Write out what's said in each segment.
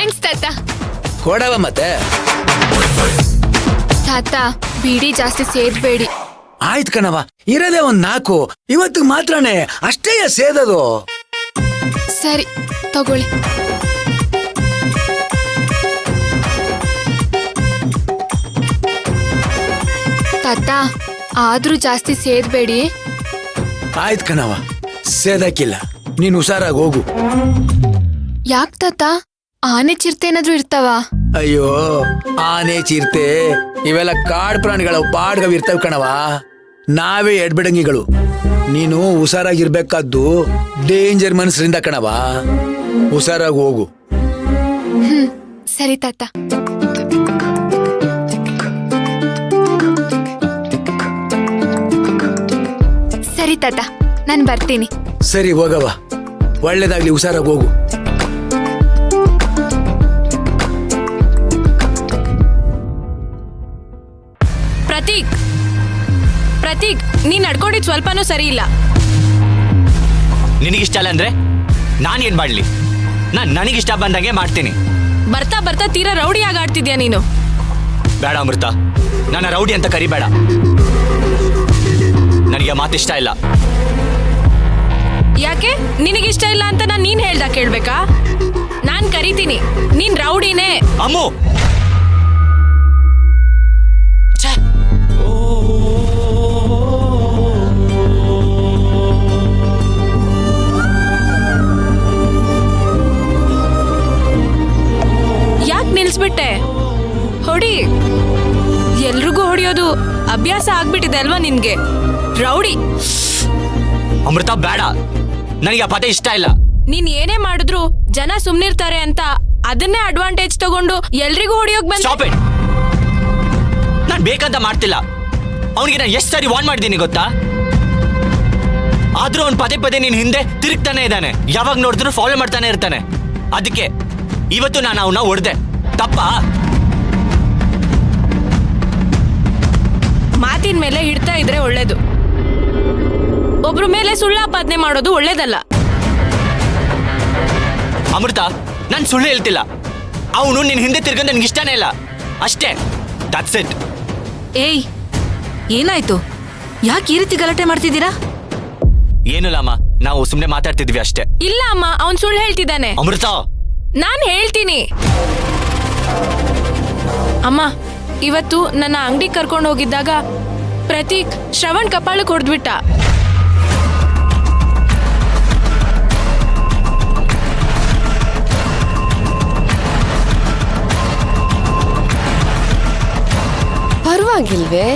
Thanks ತಾತ. ಕೊಡವ ಮತ್ತೆ. ತಾತ ಬೀಡಿ ಜಾಸ್ತಿ ಸೇದ್ಬೇಡಿ. ಆಯ್ತು ಕಣವ, ಇರೋದೇ ಒಂದ್ 4, ಇವತ್ತು ಮಾತ್ರನೇ ಅಷ್ಟೇ ಸೇದದು. ಸರಿ ತಗೊಳ್ಳಿ. ತಾತ ಆದ್ರೂ ಜಾಸ್ತಿ ಸೇದ್ಬೇಡಿ. ಆಯ್ತು ಕಣವ, ಸೇದಕ್ಕಿಲ್ಲ, ನೀನು ಹುಷಾರಾಗಿ ಹೋಗು. ಯಾಕ್ ತಾತ, ಆನೆ ಚಿರತೆ ಏನಾದ್ರೂ ಇರ್ತಾವ? ಅಯ್ಯೋ, ಆನೆ ಚಿರತೆ ಇವೆಲ್ಲ ಕಾಡು ಪ್ರಾಣಿಗಳು, ಪಾಡ್ಗವ್ ಇರ್ತವ್ ಕಣವ. ನಾವೇ ಎಡ್ಬಿಡಂಗಿಗಳು. ನೀನು ಹುಷಾರಾಗಿರ್ಬೇಕಾದ್ದು ಡೇಂಜರ್ ಮನಸ್ಸರಿಂದ ಕಣವ. ಹುಷಾರಾಗಿ ಹೋಗು. ಸರಿ ತಾತ. ಸರಿ ತಾತ, ನಾನು ಬರ್ತೀನಿ. ಸರಿ ಹೋಗವ, ಒಳ್ಳೇದಾಗ್ಲಿ, ಹುಷಾರಾಗಿ ಹೋಗು. ಪ್ರತೀಕ್, ಪ್ರತೀಕ್, ನೀನ್ ನಡ್ಕೊಂಡಿದ್ ಸ್ವಲ್ಪನೂ ಸರಿ ಇಲ್ಲ. ನಿನಗಿಷ್ಟ ಅಲ್ಲ ಅಂದ್ರೆ ನಾನೇನ್ ಮಾಡ್ಲಿ? ನಾನ್ ನನಗಿಷ್ಟ ಬಂದಂಗೆ ಮಾಡ್ತೀನಿ. ಬರ್ತಾ ಬರ್ತಾ ತೀರಾ ರೌಡಿಯಾಗಿ ಆಡ್ತಿದ್ಯಾ ನೀನು. ಬೇಡ ಅಮೃತ, ನನ್ನ ರೌಡಿ ಅಂತ ಕರಿಬೇಡ. ನನಗೆ ಮಾತಿಷ್ಟ ಇಲ್ಲ. ಯಾಕೆ ನಿನಗಿಷ್ಟ ಇಲ್ಲ ಅಂತ ನೀನ್ ಹೇಳ್ದ ಕೇಳ್ಬೇಕಾ? ನಾನ್ ಕರಿತೀನಿ, ನೀನ್ ರೌಡಿನೇ. ಅಮ್ಮು, ಯಾಕೆ ನಿಲ್ಸ್ಬಿಟ್ಟೆ? ಹೊಡಿ. ಎಲ್ರಿಗೂ ಹೊಡಿಯೋದು ಅಭ್ಯಾಸ ಆಗ್ಬಿಟ್ಟಿದೆ ಅಲ್ವಾ ನಿನ್ಗೆ? ರೌಡಿ. ಅಮೃತ ಬೇಡ, ನನಗೆ ಆ ಪದ ಇಷ್ಟ ಇಲ್ಲ. ನೀನ್ ಏನೇ ಮಾಡಿದ್ರು ಜನ ಸುಮ್ನಿರ್ತಾರೆ ಅಂತ ಅದನ್ನೇ ಅಡ್ವಾಂಟೇಜ್ ತಗೊಂಡು ಎಲ್ರಿಗೂ ಹೊಡಿಯೋಕ್ ಬಂದ. Stop it. ನಾನ್ ಬೇಕಂತ ಮಾಡ್ತಿಲ್ಲ. ಅವನಿಗೆ ನಾನು ಎಷ್ಟು ಸಾರಿ ವಾರ್ನ್ ಮಾಡಿದ್ದೀನಿ ಗೊತ್ತಾ? ಆದ್ರೂ ಅವ್ನು ಪದೇ ಪದೇ ನಿನ್ ಹಿಂದೆ ತಿರುಗ್ತಾನೆ ಇದ್ದಾನೆ. ಯಾವಾಗ ನೋಡಿದ್ರು ಫಾಲೋ ಮಾಡ್ತಾನೆ ಇರ್ತಾನೆ. ಅದಕ್ಕೆ ಇವತ್ತು ನಾನು ಅವನ್ನ ಹೊಡೆದೆ. ತಪ್ಪಾ? ಮಾತಿನ ಮೇಲೆ ಹಿಡ್ತಾ ಇದ್ರೆ ಒಳ್ಳೇದು. ಒಬ್ರ ಮೇಲೆ ಸುಳ್ಳಾಪಾದನೆ ಮಾಡೋದು ಒಳ್ಳೇದಲ್ಲ. ಅಮೃತ, ನಾನು ಸುಳ್ಳು ಹೇಳ್ತಿಲ್ಲ. ಅವನು ನಿನ್ ಹಿಂದೆ ತಿರ್ಗಂದು ನನ್ಗೆ ಇಷ್ಟನೇ ಇಲ್ಲ, ಅಷ್ಟೇ. That's it. ಏಯ್, ಏನಾಯ್ತು? ಯಾಕೆ ಈ ರೀತಿ ಗಲಾಟೆ ಮಾಡ್ತಿದ್ದೀರಾ? ಏನಿಲ್ಲ ಅಮ್ಮ, ನಾವು ಸುಮ್ಮನೆ ಮಾತಾಡ್ತಿದ್ವಿ ಅಷ್ಟೇ. ಇಲ್ಲ ಅಮ್ಮ, ಅವನ್ ಸುಳ್ಳು ಹೇಳ್ತಿದ್ದಾನೆ. ಅಮೃತ, ನಾನ್ ಹೇಳ್ತೀನಿ. ಅಮ್ಮ, ಇವತ್ತು ನನ್ನ ಅಂಗಡಿ ಕರ್ಕೊಂಡು ಹೋಗಿದ್ದಾಗ ಪ್ರತೀಕ್ ಶ್ರವಣ್ ಕಪಾಳಕ್ಕೆ ಹೊಡೆದ್ಬಿಟ್ಟ. ಪರವಾಗಿಲ್ವೇ?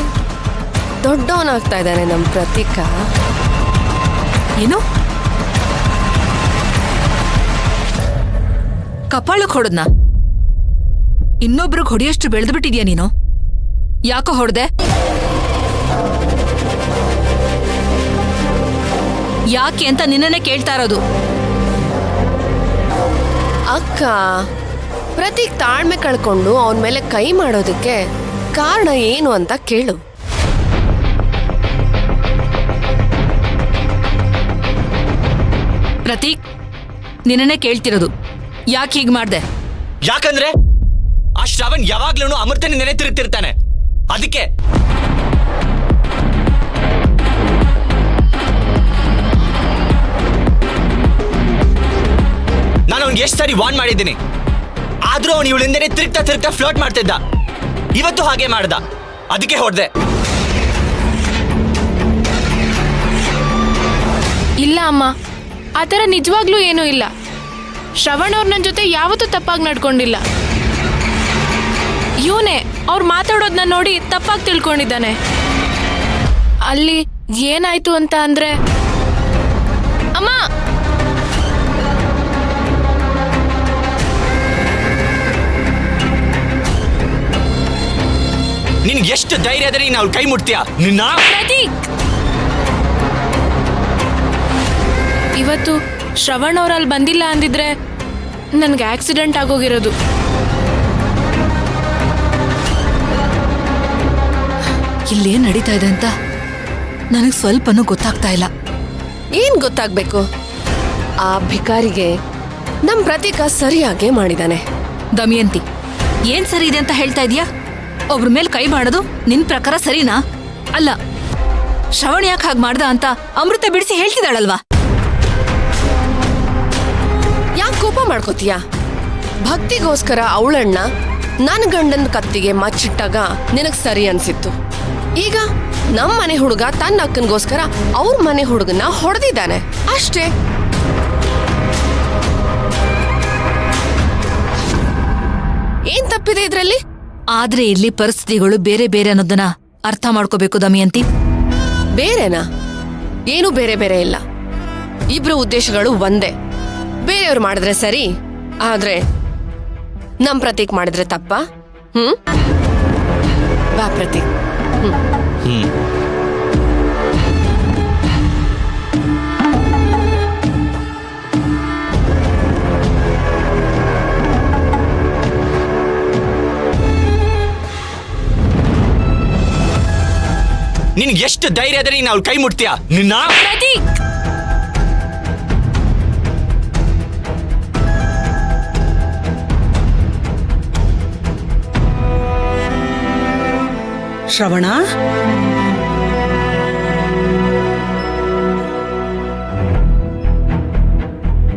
ದೊಡ್ಡವನಾಗ್ತಾ ಇದ್ದಾನೆ ನಮ್ ಪ್ರತೀಕ. ಏನು? ಕಪಾಳಕ್ಕೆ ಹೊಡೆದ್ನಾ? ಇನ್ನೊಬ್ರಿಗೆ ಹೊಡೆಯಷ್ಟು ಬೆಳೆದು ಬಿಟ್ಟಿದ್ಯಾ ನೀನು? ಯಾಕೋ ಹೊಡೆದೆ? ಯಾಕೆ ಅಂತ ನಿನ್ನನ್ನೇ ಕೇಳ್ತಾ ಇರೋದು. ಅಕ್ಕ, ಪ್ರತೀಕ್ ತಾಳ್ಮೆ ಕಳ್ಕೊಂಡು ಅವನ ಮೇಲೆ ಕೈ ಮಾಡೋದಕ್ಕೆ ಕಾರಣ ಏನು ಅಂತ ಕೇಳು. ಪ್ರತೀಕ್, ನಿನ್ನನ್ನೇ ಕೇಳ್ತಿರೋದು. ಯಾಕೆ ಹೀಗ್ ಮಾಡ್ದೆ? ಯಾಕಂದ್ರೆ ಆ ಶ್ರವಣ್ ಯಾವಾಗ್ಲೂ ಅಮೃತನ ನೆನೆ ತಿರುಗ್ತಿರ್ತಾನೆ. ಅದಕ್ಕೆ ನಾನು ಅವ್ನಿಗೆ ಎಷ್ಟು ಸಾರಿ ವಾರ್ನ್ ಮಾಡಿದ್ದೀನಿ. ಆದ್ರೂ ಅವನು ಇವಳಿಂದನೇ ತಿರುಗ್ತಾ ತಿರುಗ್ತಾ ಫ್ಲರ್ಟ್ ಮಾಡ್ತಿದ್ದ. ಇವತ್ತು ಹಾಗೆ ಮಾಡ್ದ, ಅದಕ್ಕೆ ಹೊಡೆದೆ. ಇಲ್ಲ ಅಮ್ಮ, ಆತರ ನಿಜವಾಗ್ಲೂ ಏನೂ ಇಲ್ಲ. ಶ್ರವಣ್ ಅವ್ರ ನನ್ನ ಜೊತೆ ಯಾವತ್ತೂ ತಪ್ಪಾಗಿ ನಡ್ಕೊಂಡಿಲ್ಲ. ಇವನೇ ಅವ್ರು ಮಾತಾಡೋದನ್ನ ನೋಡಿ ತಪ್ಪಾಗಿ ತಿಳ್ಕೊಂಡಿದ್ದಾನೆ. ಅಲ್ಲಿ ಏನಾಯ್ತು ಅಂತ ಅಂದ್ರೆ, ಅಮ್ಮ, ನಿನ್ಗೆ ಎಷ್ಟು ಧೈರ್ಯ ಇದ್ರೆ ನೀನು ಅವ್ಳ ಕೈ ಮುಟ್ತೀಯ? ನಿನ್ನ ಪ್ರತೀಕ್, ಇವತ್ತು ಶ್ರವಣ್ ಅವ್ರಲ್ಲಿ ಬಂದಿಲ್ಲ ಅಂದಿದ್ರೆ ನನ್ಗೆ ಆಕ್ಸಿಡೆಂಟ್ ಆಗೋಗಿರೋದು. ಇಲ್ಲೇನ್ ನಡೀತಾ ಇದೆ ಅಂತ ನನಗೆ ಸ್ವಲ್ಪನೂ ಗೊತ್ತಾಗ್ತಾ ಇಲ್ಲ. ಏನ್ ಗೊತ್ತಾಗ್ಬೇಕು? ಆ ಭಿಕಾರಿಗೆ ನಮ್ ಪ್ರತೀಕ ಸರಿಯಾಗೇ ಮಾಡಿದಾನೆ. ದಮಯಂತಿ, ಏನ್ ಸರಿ ಇದೆ ಅಂತ ಹೇಳ್ತಾ ಇದೀಯಾ? ಒಬ್ರ ಮೇಲೆ ಕೈ ಮಾಡೋದು ನಿನ್ ಪ್ರಕಾರ ಸರಿನಾ? ಅಲ್ಲ, ಶ್ರವಣ್ ಯಾಕೆ ಹಾಗೆ ಮಾಡ್ದ ಅಂತ ಅಮೃತ ಬಿಡಿಸಿ ಹೇಳ್ತಿದ್ದಾಳಲ್ವಾ? ಯಾಕೆ ಕೋಪ ಮಾಡ್ಕೋತೀಯ? ಭಕ್ತಿಗೋಸ್ಕರ ಅವಳಣ್ಣ ನನ್ನ ಗಂಡನ ಕತ್ತಿಗೆ ಮಚ್ಚಿಟ್ಟಾಗ ನಿನಗ್ ಸರಿ ಅನ್ಸಿತ್ತು. ಈಗ ನಮ್ಮ ಮನೆ ಹುಡುಗ ತನ್ನ ಅಕ್ಕನಿಗೋಸ್ಕರ ಅವ್ರ ಮನೆ ಹುಡುಗನ ಹೊಡೆದಿದ್ದಾನೆ ಅಷ್ಟೇ. ಏನ್ ತಪ್ಪಿದೆ ಇದ್ರಲ್ಲಿ? ಆದ್ರೆ ಇಲ್ಲಿ ಪರಿಸ್ಥಿತಿಗಳು ಬೇರೆ ಬೇರೆ ಅನ್ನೋದನ್ನ ಅರ್ಥ ಮಾಡ್ಕೋಬೇಕು ದಮಯಂತಿ. ಬೇರೆನಾ? ಏನು ಬೇರೆ ಬೇರೆ ಇಲ್ಲ. ಇಬ್ರು ಉದ್ದೇಶಗಳು ಒಂದೇ. ಬೇರೆಯವ್ರು ಮಾಡಿದ್ರೆ ಸರಿ, ಆದ್ರೆ ನಮ್ ಪ್ರತೀಕ್ ಮಾಡಿದ್ರೆ ತಪ್ಪ? ಬಾ ಪ್ರತೀಕ್. ನಿನ್ಗೆ ಎಷ್ಟು ಧೈರ್ಯ ಇದ್ರೆ ನೀನು ಅವ್ಳ ಕೈ ಮುಟ್ತೀಯ? ನಿನ್ನ ಪ್ರತೀಕ್, ಶ್ರವಣ,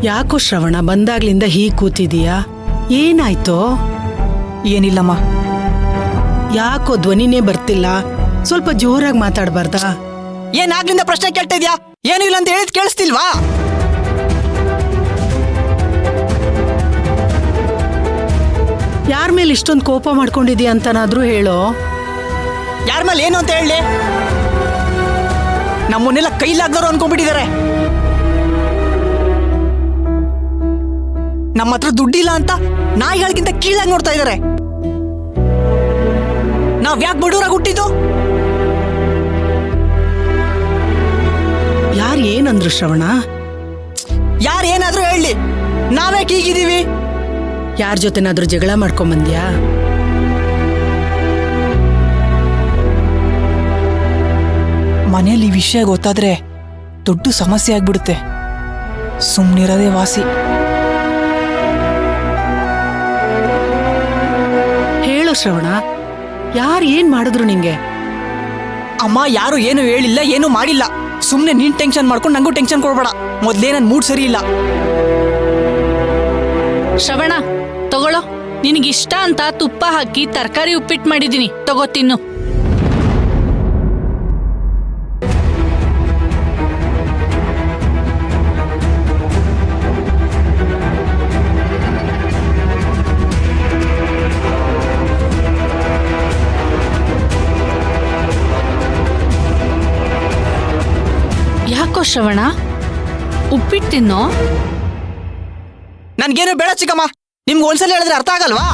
ಯಾಕೋ ಶ್ರವಣ ಬಂದಾಗ್ಲಿಂದ ಹೀಗ್ ಕೂತಿದೀಯಾ? ಏನಾಯ್ತೋ? ಏನಿಲ್ಲಮ್ಮ. ಯಾಕೋ ಧ್ವನಿನೇ ಬರ್ತಿಲ್ಲ? ಸ್ವಲ್ಪ ಜೋರಾಗಿ ಮಾತಾಡ್ಬಾರ್ದಾ? ಏನಾಗ್ಲಿಂದ ಪ್ರಶ್ನೆ ಕೇಳ್ತಾ ಇದ್ಯಾ? ಏನು ಇಲ್ಲ ಅಂತ ಹೇಳಿದ್ ಕೇಳಿಸ್ತಿಲ್ವಾ? ಯಾರ ಮೇಲೆ ಇಷ್ಟೊಂದು ಕೋಪ ಮಾಡ್ಕೊಂಡಿದೀಯ ಅಂತನಾದ್ರೂ ಹೇಳೋ. ಯಾರ ಮೇಲೆ ಏನು ಅಂತ ಹೇಳಿ? ನಮ್ಮನ್ನೆಲ್ಲ ಕೈಲಾಗ್ದವ್ರು ಅನ್ಕೊಂಡ್ಬಿಟ್ಟಿದ್ದಾರೆ. ನಮ್ಮ ಹತ್ರ ದುಡ್ಡಿಲ್ಲ ಅಂತ ನಾಯಿಗಳಿಗಿಂತ ಕೀಳಾಗಿ ನೋಡ್ತಾ ಇದ್ದಾರೆ. ನಾವ್ ಯಾಕೆ ಬಡವರಾಗಿ ಹುಟ್ಟಿದ್ದು? ಯಾರು ಏನಂದ್ರು ಶ್ರವಣ? ಯಾರು ಏನಾದ್ರೂ ಹೇಳಿ, ನಾವ್ಯಾಕೆ ಹೀಗಿದೀವಿ? ಯಾರ ಜೊತೆನಾದ್ರೂ ಜಗಳ ಮಾಡ್ಕೊಂಬಂದ್ಯಾ? ಮನೆಯಲ್ಲಿ ಈ ವಿಷಯ ಗೊತ್ತಾದ್ರೆ ದೊಡ್ಡ ಸಮಸ್ಯೆ ಆಗ್ಬಿಡುತ್ತೆ. ಸುಮ್ಮನಿರೋದೇ ವಾಸಿ. ಹೇಳೋ ಶ್ರವಣ, ಯಾರು ಏನ್ ಮಾಡಿದ್ರು ನಿಂಗೆ? ಅಮ್ಮ ಯಾರು ಏನು ಹೇಳಿಲ್ಲ, ಏನು ಮಾಡಿಲ್ಲ. ಸುಮ್ಮನೆ ನೀನ್ ಟೆನ್ಷನ್ ಮಾಡ್ಕೊಂಡು ನಂಗೂ ಟೆನ್ಷನ್ ಕೊಡ್ಬೇಡ. ಮೊದ್ಲೇ ನನ್ ಮೂಡ್ ಸರಿ ಇಲ್ಲ. ಶ್ರವಣ ತಗೊಳ್ಳೋ, ನಿನಗಿಷ್ಟ ಅಂತ ತುಪ್ಪ ಹಾಕಿ ತರಕಾರಿ ಉಪ್ಪಿಟ್ಟು ಮಾಡಿದೀನಿ, ತಗೋ ತಿನ್ನು. ಯಾಕೋ ಶ್ರವಣ, ಉಪ್ಪಿಟ್ಟು ತಿನ್ನೋ? ನನ್ಗೇನು ಬೇಡ ಚಿಕ್ಕಮ್ಮ. ನಿಮ್ಗೆ ಒಂದ್ಸಲ ಹೇಳಿದ್ರೆ ಅರ್ಥ ಆಗಲ್ವಾ?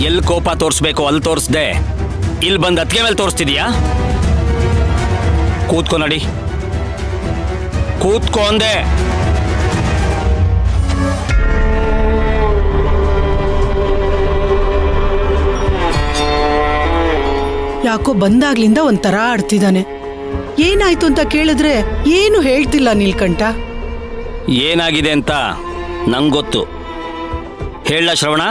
ಎಲ್ಲಿ ಕೋಪ ತೋರಿಸ್ಬೇಕು ಅಲ್ಲಿ ತೋರಿಸ್ದೆ, ಇಲ್ಲಿ ಬಂದು ಅತ್ತಿಗೆ ಮೇಲೆ ತೋರಿಸ್ತಿದ್ಯಾ? ಕೂತ್ಕೊ ನಡಿ, ಕೂತ್ಕೊ ಅಂದೆ. ಯಾಕೋ ಬಂದಾಗ್ಲಿಂದ ಒಂಥರ ಆಡ್ತಿದ್ದಾನೆ. ಏನಾಯ್ತು ಅಂತ ಕೇಳಿದ್ರೆ ಏನು ಹೇಳ್ತಿಲ್ಲ ನೀಲ್ಕಂಠ. ಏನಾಗಿದೆ ಅಂತ ನಂಗೊತ್ತು. ಹೇಳ ಶ್ರವಣ.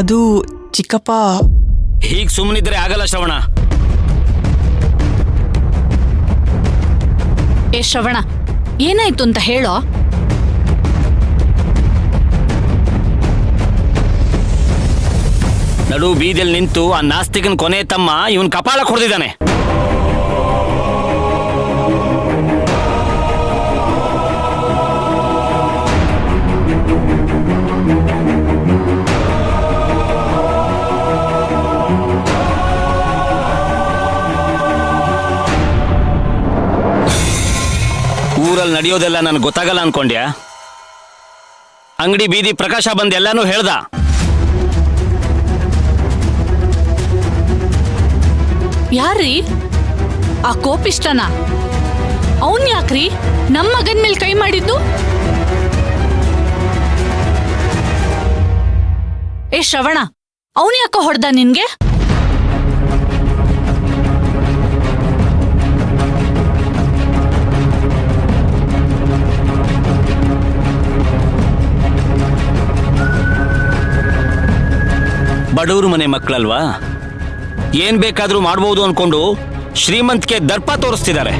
ಅದು ಚಿಕ್ಕಪ್ಪ. ಹೀಗ್ ಸುಮ್ಮನಿದ್ರೆ ಆಗಲ್ಲ ಶ್ರವಣ. ಏ ಶ್ರವಣ, ಏನಾಯ್ತು ಅಂತ ಹೇಳೋ. ನಡು ಬೀದಿಯಲ್ಲಿ ನಿಂತು ಆ ನಾಸ್ತಿಕನ್ ಕೊನೆ ತಮ್ಮ ಇವನ್ ಕಪಾಳ ಹೊಡೆದಿದ್ದಾನೆ. ಊರಲ್ಲಿ ನಡೆಯೋದೆಲ್ಲ ನನಗೆ ಗೊತ್ತಾಗಲ್ಲ ಅನ್ಕೊಂಡ್ಯಾ? ಅಂಗಡಿ ಬೀದಿ ಪ್ರಕಾಶ ಬಂದು ಎಲ್ಲಾನು ಹೇಳ್ದ. ಯಾರೀ? ಆ ಕೋಪಿಷ್ಟನ ಅವನ್ ಯಾಕ್ರಿ ನಮ್ಮ ಮಗನ್ ಮೇಲೆ ಕೈ ಮಾಡಿದ್ದು? ಏ ಶ್ರವಣ, ಅವನ್ ಯಾಕೋ ಹೊಡ್ದ ನಿನ್ಗೆ? ಬಡವರು ಮನೆ ಮಕ್ಕಳಲ್ವಾ, ಏನ್ ಬೇಕಾದ್ರೂ ಮಾಡ್ಬೋದು ಅನ್ಕೊಂಡು ಶ್ರೀಮಂತಿಕೆ ದರ್ಪ ತೋರಿಸ್ತಿದ್ದಾರೆ.